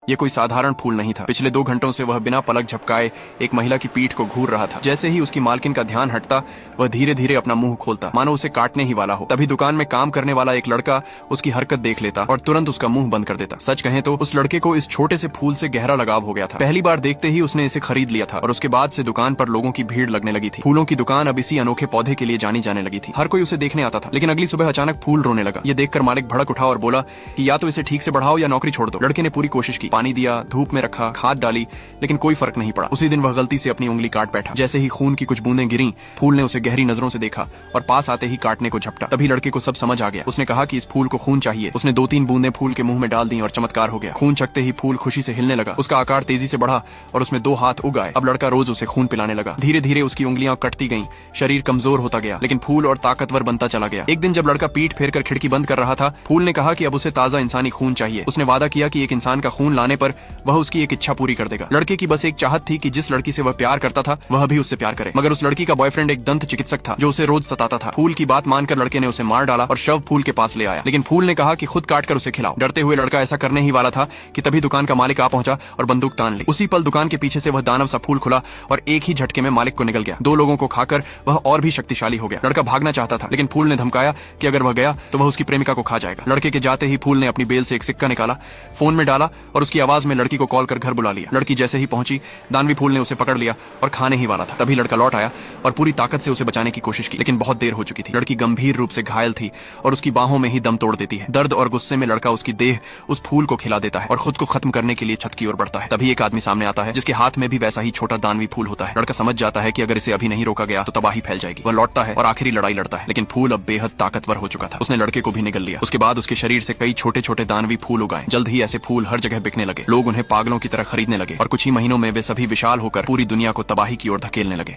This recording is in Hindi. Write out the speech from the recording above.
ये कोई साधारण फूल नहीं था। पिछले 2 घंटों से वह बिना पलक झपकाए एक महिला की पीठ को घूर रहा था। जैसे ही उसकी मालकिन का ध्यान हटता, वह धीरे धीरे अपना मुंह खोलता, मानो उसे काटने ही वाला हो। तभी दुकान में काम करने वाला एक लड़का उसकी हरकत देख लेता और तुरंत उसका मुंह बंद कर देता। सच कहें तो उस लड़के को इस छोटे से फूल से गहरा लगाव हो गया था। पहली बार देखते ही उसने इसे खरीद लिया था और उसके बाद से दुकान पर लोगों की भीड़ लगने लगी थी। फूलों की दुकान अब इसी अनोखे पौधे के लिए जानी जाने लगी थी। हर कोई उसे देखने आता था। लेकिन अगली सुबह अचानक फूल रोने लगा। ये देखकर मालिक भड़क उठा और बोला कि या तो इसे ठीक से बढ़ाओ या नौकरी छोड़ दो। लड़के ने पूरी कोशिश की, पानी दिया, धूप में रखा, खाद डाली, लेकिन कोई फर्क नहीं पड़ा। उसी दिन वह गलती से अपनी उंगली काट बैठा। जैसे ही खून की कुछ बूंदें गिरी, फूल ने उसे गहरी नजरों से देखा और पास आते ही काटने को झपटा। तभी लड़के को सब समझ आ गया। उसने कहा कि इस फूल को खून चाहिए। उसने 2-3 बूंदें फूल के मुंह में डाल दी और चमत्कार हो गया। खून चखते ही फूल खुशी से हिलने लगा। उसका आकार तेजी से बढ़ा और उसमें 2 हाथ उग आए। अब लड़का रोज उसे खून पिलाने लगा। धीरे धीरे उसकी उंगलियां कटती गईं, शरीर कमजोर होता गया, लेकिन फूल और ताकतवर बनता चला गया। एक दिन जब लड़का पीठ फेर कर खिड़की बंद कर रहा था, फूल ने कहा कि अब उसे ताजा इंसानी खून चाहिए। उसने वादा किया कि एक इंसान का खून लाने पर वह उसकी एक इच्छा पूरी कर देगा। लड़के की बस एक चाहत थी कि जिस लड़की से वह प्यार करता था, वह भी उससे प्यार करे। मगर उस लड़की का बॉयफ्रेंड एक दंत चिकित्सक था जो उसे रोज सताता था। फूल की बात मानकर लड़के ने उसे मार डाला और शव फूल के पास ले आया। लेकिन फूल ने कहा कि खुद काट कर उसे खिलाओ। डरते हुए लड़का ऐसा करने ही वाला था कि तभी दुकान का मालिक आ पहुंचा और बंदूक तान ली। उसी पल दुकान के पीछे से वह दानव सा फूल खुला और एक ही झटके में मालिक को निगल गया। 2 लोगों को खाकर वह और भी शक्तिशाली हो गया। लड़का भागना चाहता था, लेकिन फूल ने धमकाया कि अगर वह गया तो वह उसकी प्रेमिका को खा जाएगा। लड़के के जाते ही फूल ने अपनी बेल से एक सिक्का निकाला, फोन में डाला और उसकी आवाज में लड़की को कॉल कर घर बुला लिया। लड़की जैसे ही पहुंची, दानवी फूल ने उसे पकड़ लिया और खाने ही वाला था। तभी लड़का लौट आया और पूरी ताकत से उसे बचाने की कोशिश की, लेकिन बहुत देर हो चुकी थी। लड़की गंभीर रूप से घायल थी और उसकी बाहों में ही दम तोड़ देती है। दर्द और गुस्से में लड़का उसकी देह उस फूल को खिला देता है और खुद को खत्म करने के लिए छत की ओर बढ़ता है। तभी एक आदमी सामने आता है जिसके हाथ में भी वैसा ही छोटा दानवी फूल होता है। लड़का समझ जाता है कि अगर इसे अभी नहीं रोका गया तो तबाही फैल जाएगी। वह लौटता है और आखिरी लड़ाई लड़ता है, लेकिन फूल अब बेहद ताकतवर हो चुका था। उसने लड़के को भी निगल लिया। उसके बाद उसके शरीर से कई छोटे छोटे दानवी फूल उगाए। जल्द ही ऐसे फूल हर जगह बिकने लगे। लोग उन्हें पागलों की तरह खरीदने लगे और कुछ ही महीनों में वे सभी विशाल होकर पूरी दुनिया को तबाही की ओर धकेलने लगे।